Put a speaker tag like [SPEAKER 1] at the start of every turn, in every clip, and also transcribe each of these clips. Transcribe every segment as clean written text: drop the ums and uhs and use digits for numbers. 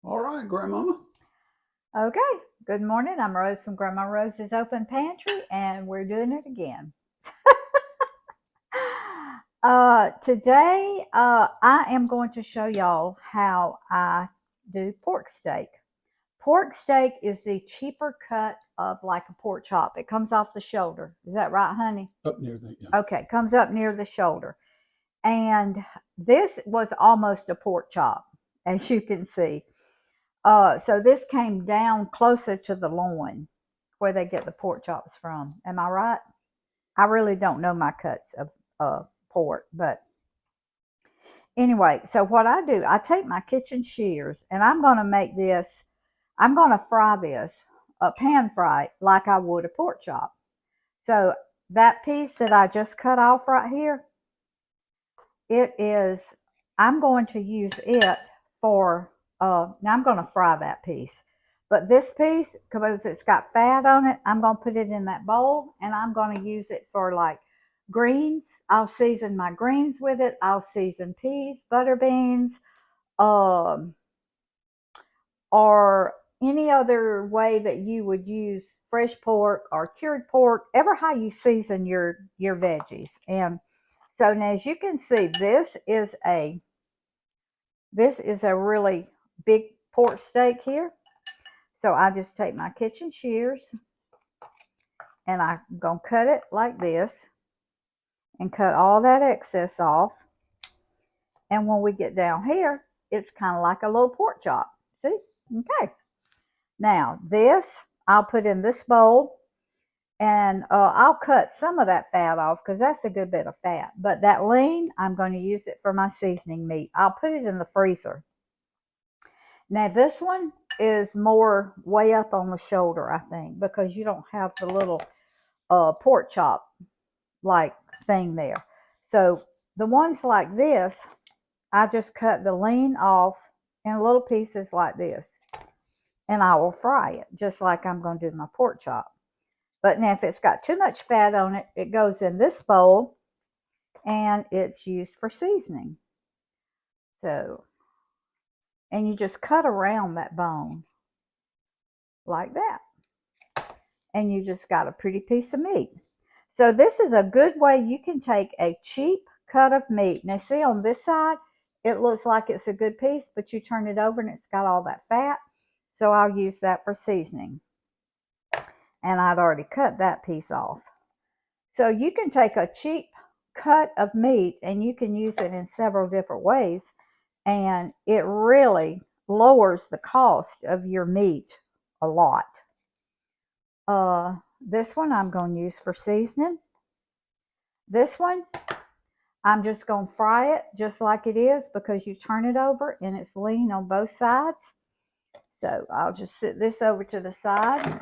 [SPEAKER 1] All right, Grandmama.
[SPEAKER 2] Okay, good morning. I'm Rose from Grandma Rose's Open Pantry, and we're doing it again. Today, I am going to show y'all how I do pork steak. Pork steak is the cheaper cut of like a pork chop. It comes off the shoulder. Is that right, honey?
[SPEAKER 1] Up near the yeah.
[SPEAKER 2] Okay, comes up near the shoulder. And this was almost a pork chop, as you can see. So this came down closer to the loin where they get the pork chops from. Am I right? I really don't know my cuts of pork, but anyway, so what I do, I take my kitchen shears and I'm going to make this, I'm going to fry this, pan fry it like I would a pork chop. So that piece that I just cut off right here, it is, I'm going to use it for, now I'm going to fry that piece. But this piece, because it's got fat on it, I'm going to put it in that bowl and I'm going to use it for like greens. I'll season my greens with it. I'll season peas, butter beans, um, or any other way that you would use fresh pork or cured pork, ever how you season your veggies. And so now as you can see, this is a really big pork steak here. So I just take my kitchen shears and I'm going to cut it like this and cut all that excess off. And when we get down here, it's kind of like a little pork chop. See? Okay. Now this, I'll put in this bowl and I'll cut some of that fat off because that's a good bit of fat. But that lean, I'm going to use it for my seasoning meat. I'll put it in the freezer. Now this one is more way up on the shoulder, I think, because you don't have the little pork chop like thing there. So the ones like this, I just cut the lean off in little pieces like this. And I will fry it just like I'm going to do my pork chop. But now if it's got too much fat on it, it goes in this bowl and it's used for seasoning. So, and you just cut around that bone like that. And you just got a pretty piece of meat. So this is a good way you can take a cheap cut of meat. Now see on this side, it looks like it's a good piece, but you turn it over and it's got all that fat. So I'll use that for seasoning. And I'd already cut that piece off. So you can take a cheap cut of meat and you can use it in several different ways. And it really lowers the cost of your meat a lot. This one I'm going to use for seasoning. This one, I'm just going to fry it just like it is because you turn it over and it's lean on both sides. So I'll just sit this over to the side.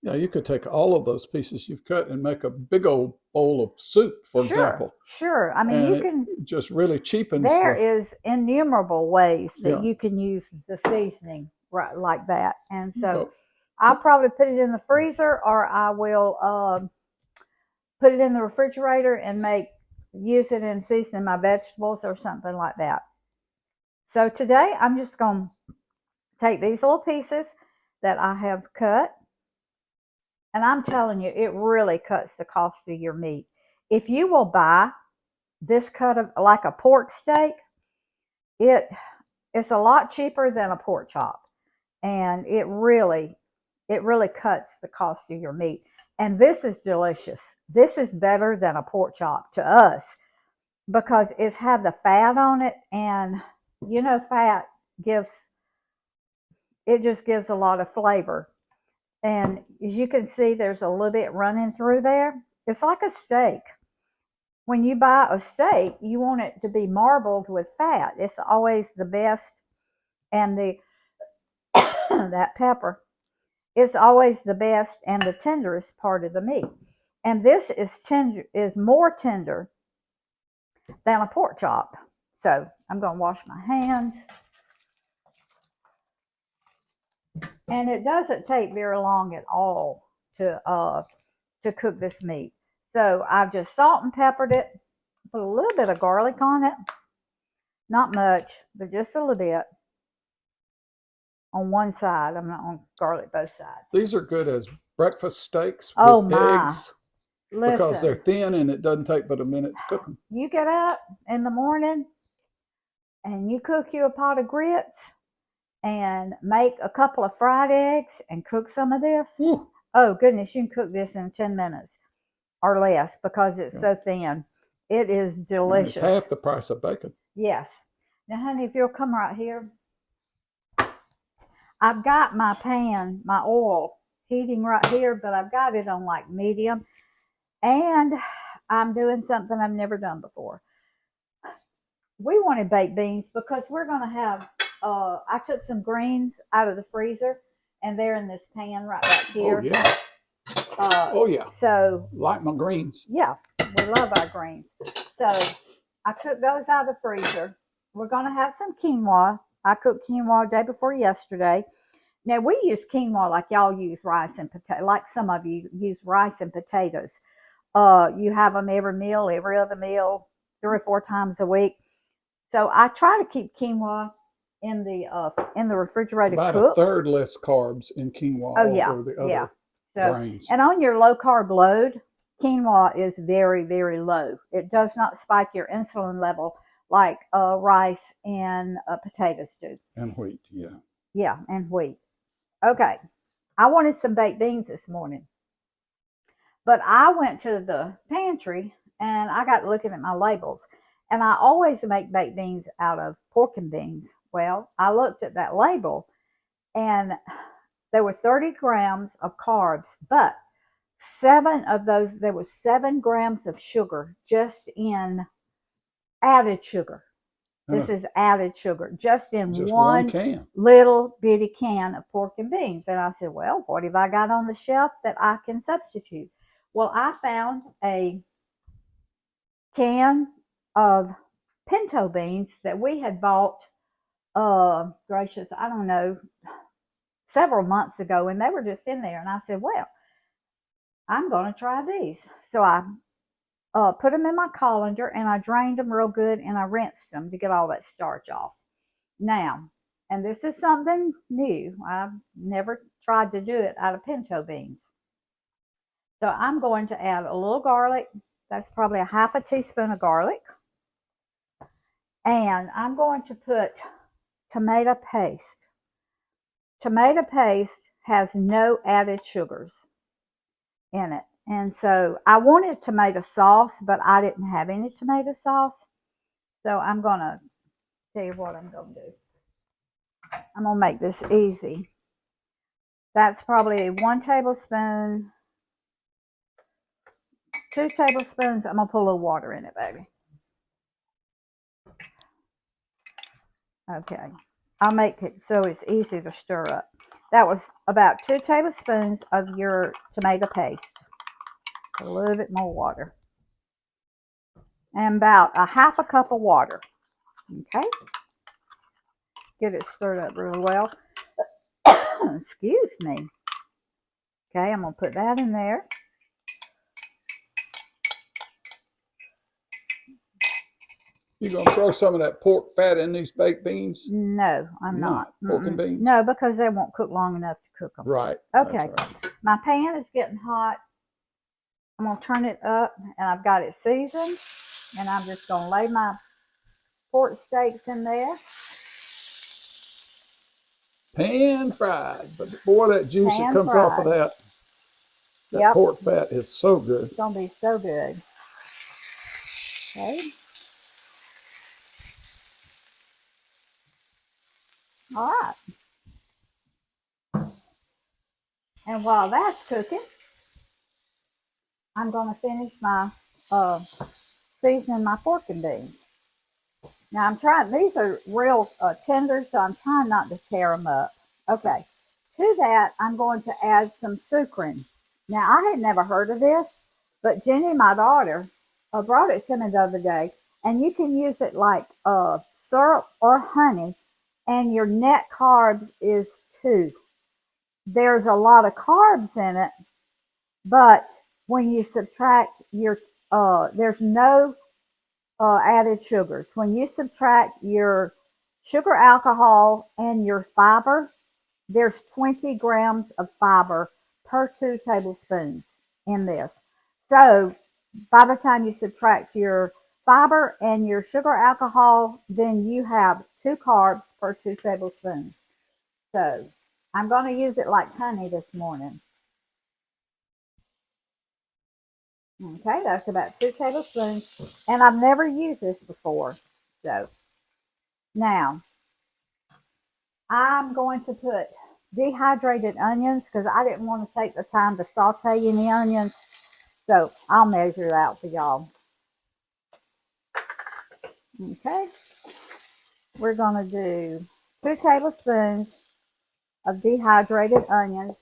[SPEAKER 1] Yeah, you could take all of those pieces you've cut and make a big old bowl of soup, for example.
[SPEAKER 2] Sure. I mean,
[SPEAKER 1] And
[SPEAKER 2] you
[SPEAKER 1] it
[SPEAKER 2] can,
[SPEAKER 1] just really cheapens
[SPEAKER 2] there
[SPEAKER 1] the,
[SPEAKER 2] is innumerable ways that
[SPEAKER 1] yeah.
[SPEAKER 2] you can use the seasoning right like that. And so
[SPEAKER 1] Well,
[SPEAKER 2] I'll probably put it in the freezer or I will put it in the refrigerator and use it in seasoning my vegetables or something like that. So today I'm just going to take these little pieces that I have cut, and I'm telling you, it really cuts the cost of your meat. If you will buy this cut of like a pork steak, it's a lot cheaper than a pork chop, and it really cuts the cost of your meat. And this is delicious. This is better than a pork chop to us because it's had the fat on it, and fat gives it just gives a lot of flavor. And as you can see, there's a little bit running through there. It's like a steak. When you buy a steak, you want it to be marbled with fat. It's always the best. And the that pepper, it's always the best and the tenderest part of the meat. And this is more tender than a pork chop. So I'm going to wash my hands. And it doesn't take very long at all to cook this meat. So I've just salt and peppered it, put a little bit of garlic on it, not much, but just a little bit. on one side. I'm not on garlic both sides.
[SPEAKER 1] These are good as breakfast steaks
[SPEAKER 2] Oh
[SPEAKER 1] with
[SPEAKER 2] my.
[SPEAKER 1] eggs because they're
[SPEAKER 2] Listen,
[SPEAKER 1] thin and it doesn't take but a minute to cook them.
[SPEAKER 2] you get up in the morning and you cook you a pot of grits and make a couple of fried eggs and cook some of this.
[SPEAKER 1] Whew.
[SPEAKER 2] Oh goodness, you can cook this in 10 minutes or less because it's
[SPEAKER 1] Yeah.
[SPEAKER 2] so thin. It is
[SPEAKER 1] And it's
[SPEAKER 2] delicious.
[SPEAKER 1] half the price of bacon.
[SPEAKER 2] Yes. Now, honey, if you'll come right here, I've got my pan, my oil heating right here, but I've got it on like medium. And I'm doing something I've never done before. We wanted baked beans because we're going to have, I took some greens out of the freezer and they're in this pan right back here.
[SPEAKER 1] Oh, yeah. Oh, yeah.
[SPEAKER 2] So,
[SPEAKER 1] like my greens.
[SPEAKER 2] Yeah, we love our greens. So, I took those out of the freezer. We're going to have some quinoa. I cooked quinoa the day before yesterday. Now, we use quinoa like y'all use rice and potato, like some of you use rice and potatoes. You have them every meal, every other meal, 3 or 4 times a week. So I try to keep quinoa in the refrigerator
[SPEAKER 1] About
[SPEAKER 2] cooked.
[SPEAKER 1] a third less carbs in quinoa over the other grains.
[SPEAKER 2] And on your low carb load, quinoa is very, very low. It does not spike your insulin level like rice and potatoes do.
[SPEAKER 1] And wheat, yeah.
[SPEAKER 2] Yeah, and wheat. Okay, I wanted some baked beans this morning. But I went to the pantry and I got looking at my labels. And I always make baked beans out of pork and beans. Well, I looked at that label and there were 30 grams of carbs, but 7 of those, there was 7 grams of sugar just in added sugar. This is added sugar, just in one
[SPEAKER 1] can.
[SPEAKER 2] Little bitty can of pork and beans. And I said, well, what have I got on the shelf that I can substitute? Well, I found a can of pinto beans that we had bought, gracious, I don't know, several months ago, and they were just in there. And I said, well, I'm going to try these. So I put them in my colander and I drained them real good and I rinsed them to get all that starch off. Now, and this is something new. I've never tried to do it out of pinto beans. So I'm going to add a little garlic. That's probably a half a teaspoon of garlic. And I'm going to put tomato paste. Tomato paste has no added sugars in it. And so I wanted tomato sauce, but I didn't have any tomato sauce. So I'm going to tell you what I'm going to do. I'm going to make this easy. That's probably 1 tablespoon, 2 tablespoons. I'm going to put a little water in it, baby. Okay. I'll make it so it's easy to stir up. That was about 2 tablespoons of your tomato paste. A little bit more water. And about a half a cup of water. Okay. Get it stirred up really well. Excuse me. Okay, I'm going to put that in there.
[SPEAKER 1] You going to throw some of that pork fat in these baked beans?
[SPEAKER 2] No, I'm not.
[SPEAKER 1] Pork and beans?
[SPEAKER 2] No, because they won't cook long enough to cook them.
[SPEAKER 1] Right.
[SPEAKER 2] Okay.
[SPEAKER 1] Right.
[SPEAKER 2] My pan is getting hot. I'm going to turn it up, and I've got it seasoned. And I'm just going to lay my pork steaks in there.
[SPEAKER 1] Pan fried. But boy, that juice that comes off of that pork fat is so good.
[SPEAKER 2] It's going to be so good. Okay. All right. And while that's cooking, I'm going to finish my seasoning my pork and beans. Now I'm trying, these are real tender, so I'm trying not to tear them up. Okay. To that, I'm going to add some sucrine. Now I had never heard of this, but Jenny, my daughter, brought it to me the other day, and you can use it like syrup or honey, and your net carbs is 2. There's a lot of carbs in it, but when you subtract your, there's no added sugars. When you subtract your sugar, alcohol, and your fiber, there's 20 grams of fiber per 2 tablespoons in this. So by the time you subtract your fiber and your sugar alcohol, then you have 2 carbs per 2 tablespoons. So I'm going to use it like honey this morning. Okay, that's about 2 tablespoons. And I've never used this before. So now I'm going to put dehydrated onions because I didn't want to take the time to saute any onions. So I'll measure it out for y'all. Okay. We're going to do 2 tablespoons of dehydrated onions.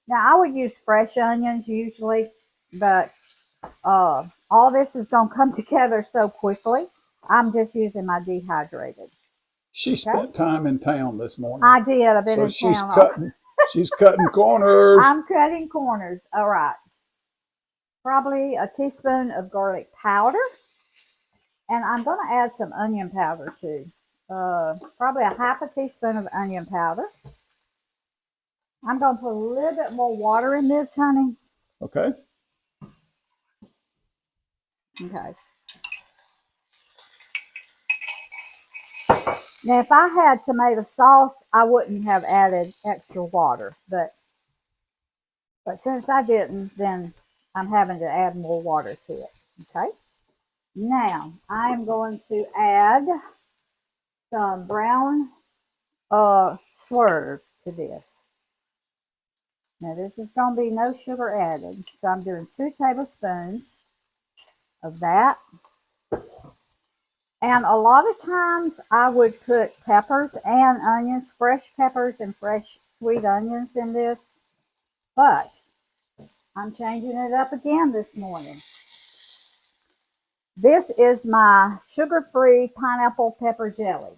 [SPEAKER 2] Now I would use fresh onions usually, but all this is going to come together so quickly. I'm just using my dehydrated.
[SPEAKER 1] She spent time in town this morning.
[SPEAKER 2] I did. I've been in town.
[SPEAKER 1] She's cutting corners.
[SPEAKER 2] I'm cutting corners. All right. Probably a teaspoon of garlic powder. And I'm going to add some onion powder too. Probably a half a teaspoon of onion powder. I'm going to put a little bit more water in this, honey.
[SPEAKER 1] Okay.
[SPEAKER 2] Okay. Now, if I had tomato sauce, I wouldn't have added extra water. But since I didn't, then I'm having to add more water to it. Okay. Now, I'm going to add some brown swerve to this. Now, this is going to be no sugar added. So I'm doing 2 tablespoons of that. And a lot of times I would put peppers and onions, fresh peppers and fresh sweet onions in this. But I'm changing it up again this morning. This is my sugar-free pineapple pepper jelly.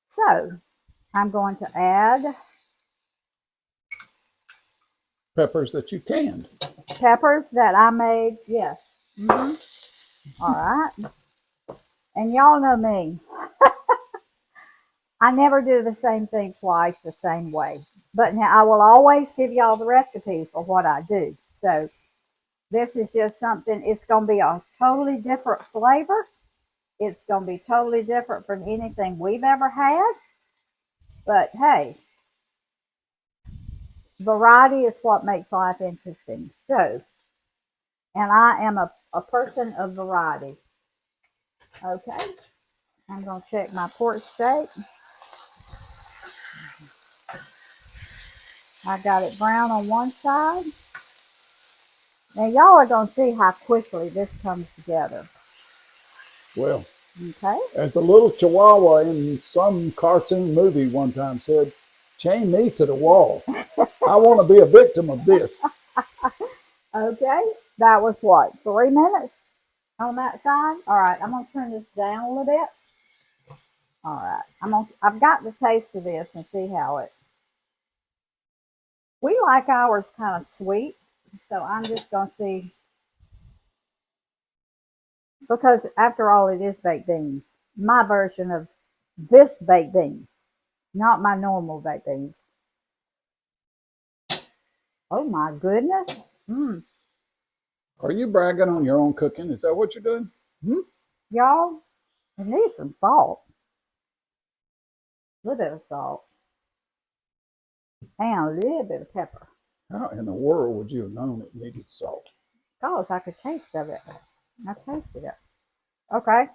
[SPEAKER 2] So I'm going to add
[SPEAKER 1] peppers that you canned.
[SPEAKER 2] Peppers that I made, yes. Mm-hmm. All right. And y'all know me. I never do the same thing twice the same way. But now I will always give y'all the recipe for what I do. So this is just something, it's going to be a totally different flavor. It's going to be totally different from anything we've ever had. But hey, variety is what makes life interesting. So, and I am a person of variety. Okay, I'm going to check my pork steak. I got it brown on one side. Now y'all are going to see how quickly this comes together.
[SPEAKER 1] Well,
[SPEAKER 2] okay.
[SPEAKER 1] As the little chihuahua in some cartoon movie one time said, chain me to the wall. I want to be a victim of this.
[SPEAKER 2] Okay, that was what, 3 minutes on that side? All right, I'm going to turn this down a little bit. All right, I've got the taste of this and see how it. We like ours kind of sweet, so I'm just going to see. Because after all, it is baked beans. My version of this baked bean, not my normal baked beans. Oh my goodness. Mm.
[SPEAKER 1] Are you bragging on your own cooking? Is that what you're doing?
[SPEAKER 2] Y'all, it needs some salt. A little bit of salt. And a little bit of pepper.
[SPEAKER 1] How in the world would you have known it needed salt?
[SPEAKER 2] Because I could taste of it. I tasted it. Okay.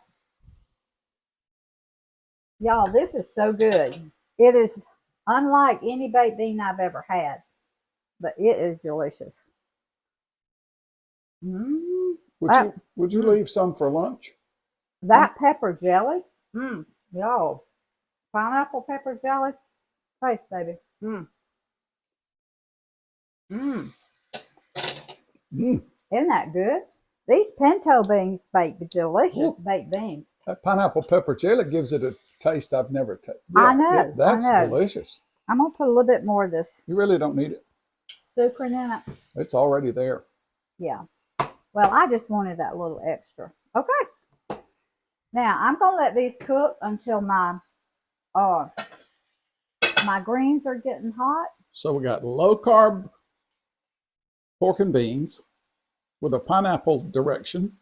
[SPEAKER 2] Y'all, this is so good. It is unlike any baked bean I've ever had. But it is delicious.
[SPEAKER 1] Would you leave some for lunch?
[SPEAKER 2] That pepper jelly, y'all, pineapple pepper jelly, taste, baby. Isn't that good? These pinto beans bake delicious baked beans.
[SPEAKER 1] That pineapple pepper jelly gives it a taste I've never tasted. Yeah,
[SPEAKER 2] I know.
[SPEAKER 1] That's
[SPEAKER 2] I know.
[SPEAKER 1] delicious.
[SPEAKER 2] I'm gonna put a little bit more of this.
[SPEAKER 1] You really don't need it.
[SPEAKER 2] Sucre in it.
[SPEAKER 1] It's already there.
[SPEAKER 2] Yeah. Well, I just wanted that little extra. Okay. Now I'm gonna let these cook until my my greens are getting hot.
[SPEAKER 1] So we got low carb pork and beans with a pineapple direction.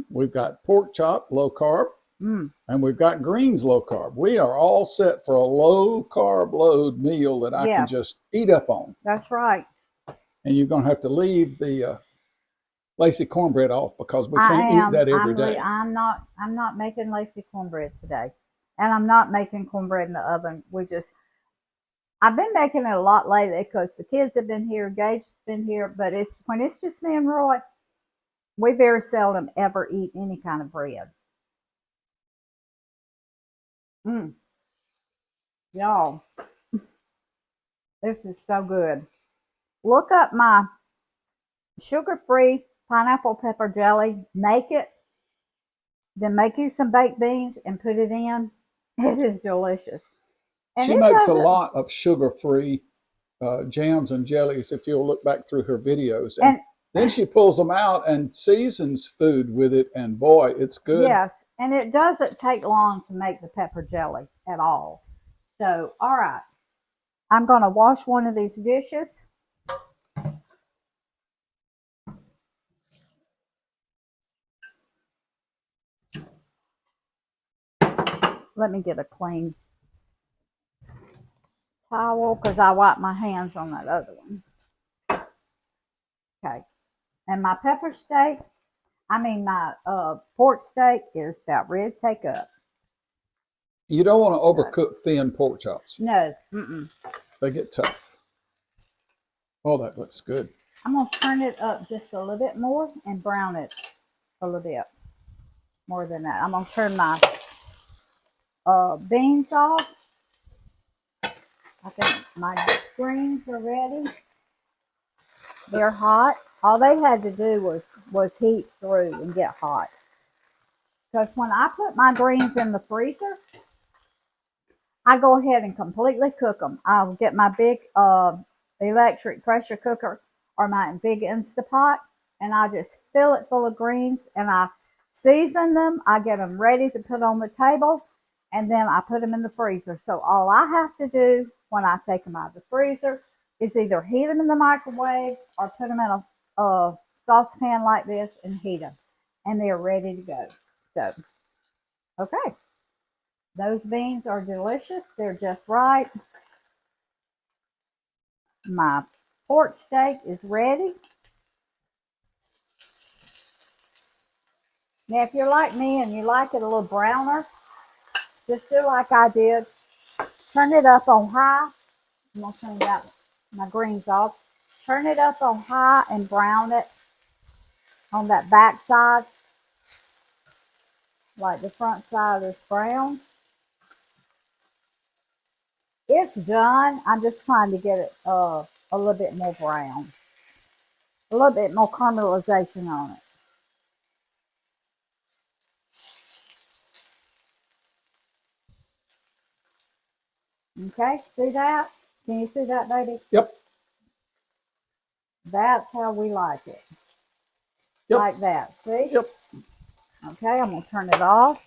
[SPEAKER 1] We've got pork chop, low carb, and we've got greens, low carb. We are all set for a low carb load meal that I can just eat up on.
[SPEAKER 2] That's right.
[SPEAKER 1] And you're going to have to leave the lacy cornbread off because we can't eat that every day.
[SPEAKER 2] I'm not making lacy cornbread today, and I'm not making cornbread in the oven. I've been making it a lot lately because the kids have been here, Gage has been here, but when it's just me and Roy, we very seldom ever eat any kind of bread. Y'all, this is so good. Look up my sugar-free pineapple pepper jelly. Make it. Then make you some baked beans and put it in. It is delicious. And
[SPEAKER 1] she makes a lot of sugar-free jams and jellies if you'll look back through her videos. And then she pulls them out and seasons food with it, and boy, it's good.
[SPEAKER 2] Yes, and it doesn't take long to make the pepper jelly at all. So, all right. I'm going to wash one of these dishes. Let me get a clean towel because I wiped my hands on that other one. Okay. And my my pork steak is about ready to take up.
[SPEAKER 1] You don't want to overcook thin pork chops.
[SPEAKER 2] No.
[SPEAKER 1] They get tough. Oh, that looks good.
[SPEAKER 2] I'm going to turn it up just a little bit more and brown it a little bit more than that. I'm going to turn my beans off. I think my greens are ready. They're hot. All they had to do was heat through and get hot. Because when I put my greens in the freezer, I go ahead and completely cook them. I'll get my big electric pressure cooker or my big Instapot, and I just fill it full of greens, and I season them. I get them ready to put on the table, and then I put them in the freezer. So all I have to do when I take them out of the freezer is either heat them in the microwave or put them in a saucepan like this and heat them, and they're ready to go. So, okay. Those beans are delicious. They're just right. My pork steak is ready. Now, if you're like me and you like it a little browner, just do like I did. Turn it up on high. I'm going to turn my greens off. Turn it up on high and brown it on that back side, like the front side is brown. It's done. I'm just trying to get it a little bit more brown. A little bit more caramelization on it. Okay, see that? Can you see that, baby?
[SPEAKER 1] Yep.
[SPEAKER 2] That's how we like it.
[SPEAKER 1] Yep.
[SPEAKER 2] Like that, see?
[SPEAKER 1] Yep.
[SPEAKER 2] Okay, I'm going to turn it off.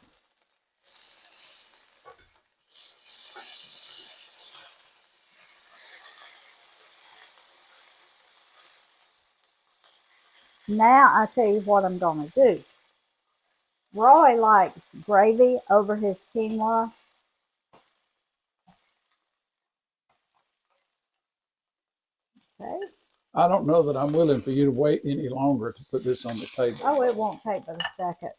[SPEAKER 2] Now I tell you what I'm going to do. Roy likes gravy over his quinoa. Okay.
[SPEAKER 1] I don't know that I'm willing for you to wait any longer to put this on the table.
[SPEAKER 2] Oh, it won't take but a second.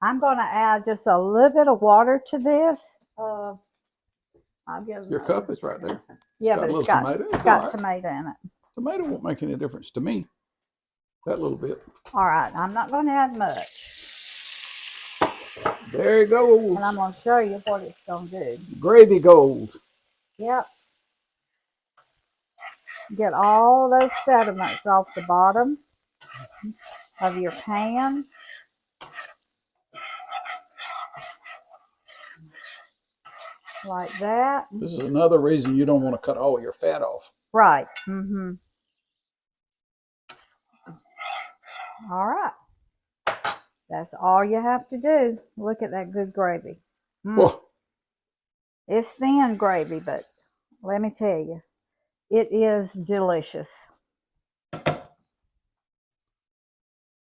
[SPEAKER 2] I'm going to add just a little bit of water to this. I'll give
[SPEAKER 1] your cup is right there.
[SPEAKER 2] Yeah,
[SPEAKER 1] got
[SPEAKER 2] but
[SPEAKER 1] a little tomato.
[SPEAKER 2] It's got tomato in it.
[SPEAKER 1] Tomato won't make any difference to me. That little bit.
[SPEAKER 2] All right, I'm not going to add much.
[SPEAKER 1] There you go.
[SPEAKER 2] And I'm going to show you what it's going to do.
[SPEAKER 1] Gravy gold.
[SPEAKER 2] Yep. Get all those sediments off the bottom of your pan. Like that.
[SPEAKER 1] This is another reason you don't want to cut all your fat off.
[SPEAKER 2] Right. Mm-hmm. All right. That's all you have to do. Look at that good gravy.
[SPEAKER 1] Well,
[SPEAKER 2] it's thin gravy, but let me tell you, it is delicious.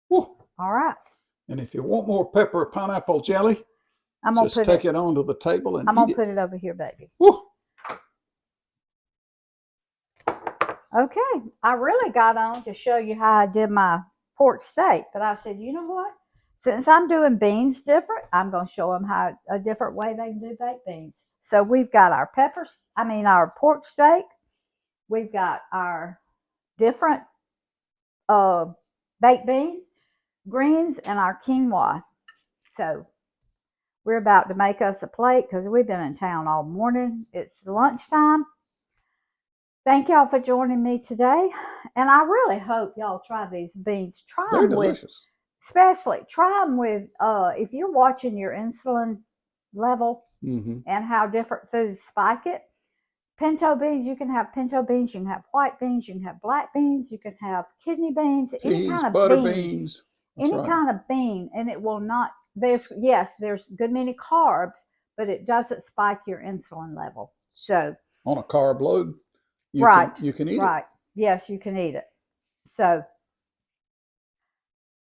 [SPEAKER 1] Woo.
[SPEAKER 2] All right.
[SPEAKER 1] And if you want more pepper pineapple jelly,
[SPEAKER 2] I'm gonna
[SPEAKER 1] just take it onto the table and
[SPEAKER 2] I'm
[SPEAKER 1] eat
[SPEAKER 2] gonna
[SPEAKER 1] it.
[SPEAKER 2] put it over here, baby.
[SPEAKER 1] Woo.
[SPEAKER 2] Okay, I really got on to show you how I did my pork steak, but I said, you know what? Since I'm doing beans different, I'm going to show them how a different way they can do baked beans. So we've got our our pork steak. We've got our different baked beans, greens, and our quinoa. So we're about to make us a plate because we've been in town all morning. It's lunchtime. Thank y'all for joining me today. And I really hope y'all try these beans.
[SPEAKER 1] They're delicious.
[SPEAKER 2] Try them with, if you're watching your insulin level and how different foods spike it. Pinto beans, you can have pinto beans, you can have white beans, you can have black beans, you can have kidney beans, any kind of
[SPEAKER 1] butter
[SPEAKER 2] bean.
[SPEAKER 1] beans.
[SPEAKER 2] Any kind of bean, and it will not, there's good many carbs, but it doesn't spike your insulin level. So
[SPEAKER 1] on a carb load, you can eat it.
[SPEAKER 2] Yes, you can eat it. So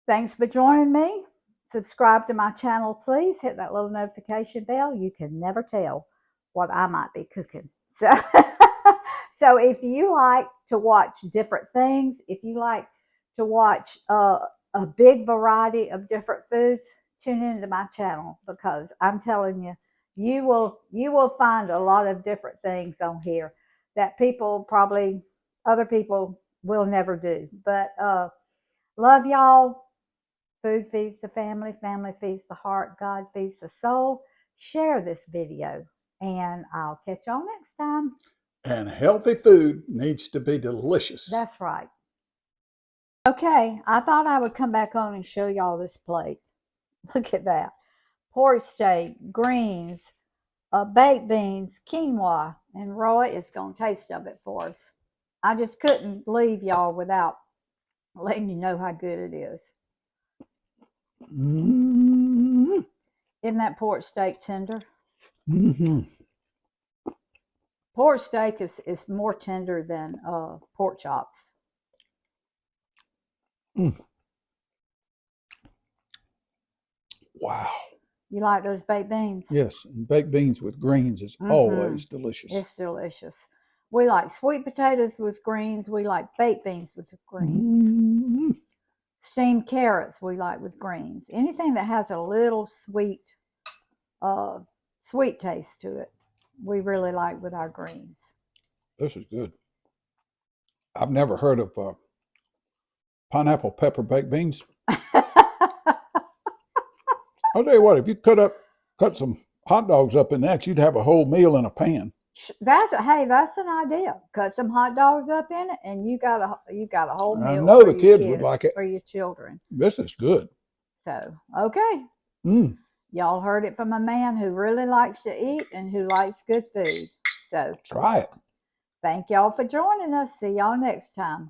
[SPEAKER 2] thanks for joining me. Subscribe to my channel, please. Hit that little notification bell. You can never tell what I might be cooking. So, so if you like to watch different things, if you like to watch a big variety of different foods, tune into my channel, because I'm telling you, you will find a lot of different things on here that other people will never do. But love y'all. Food feeds the family, family feeds the heart, God feeds the soul. Share this video, and I'll catch y'all next time.
[SPEAKER 1] And healthy food needs to be delicious.
[SPEAKER 2] That's right. Okay, I thought I would come back on and show y'all this plate. Look at that. Pork steak, greens, baked beans, quinoa, and Roy is going to taste of it for us. I just couldn't leave y'all without letting you know how good it is.
[SPEAKER 1] Mm-hmm.
[SPEAKER 2] Isn't that pork steak tender?
[SPEAKER 1] Mm-hmm.
[SPEAKER 2] Pork steak is more tender than pork chops.
[SPEAKER 1] Mm. Wow.
[SPEAKER 2] You like those baked beans?
[SPEAKER 1] Yes, and baked beans with greens is always delicious.
[SPEAKER 2] It's delicious. We like sweet potatoes with greens. We like baked beans with greens.
[SPEAKER 1] Mm-hmm.
[SPEAKER 2] Steamed carrots we like with greens. Anything that has a little sweet taste to it, we really like with our greens.
[SPEAKER 1] This is good. I've never heard of pineapple pepper baked beans. I'll tell you what, if you cut some hot dogs up in that, you'd have a whole meal in a pan.
[SPEAKER 2] That's an idea. Cut some hot dogs up in it, and you got a whole meal.
[SPEAKER 1] I know the kids would like it.
[SPEAKER 2] For your children.
[SPEAKER 1] This is good.
[SPEAKER 2] So okay. Y'all heard it from a man who really likes to eat and who likes good food. So
[SPEAKER 1] try it.
[SPEAKER 2] Thank y'all for joining us. See y'all next time.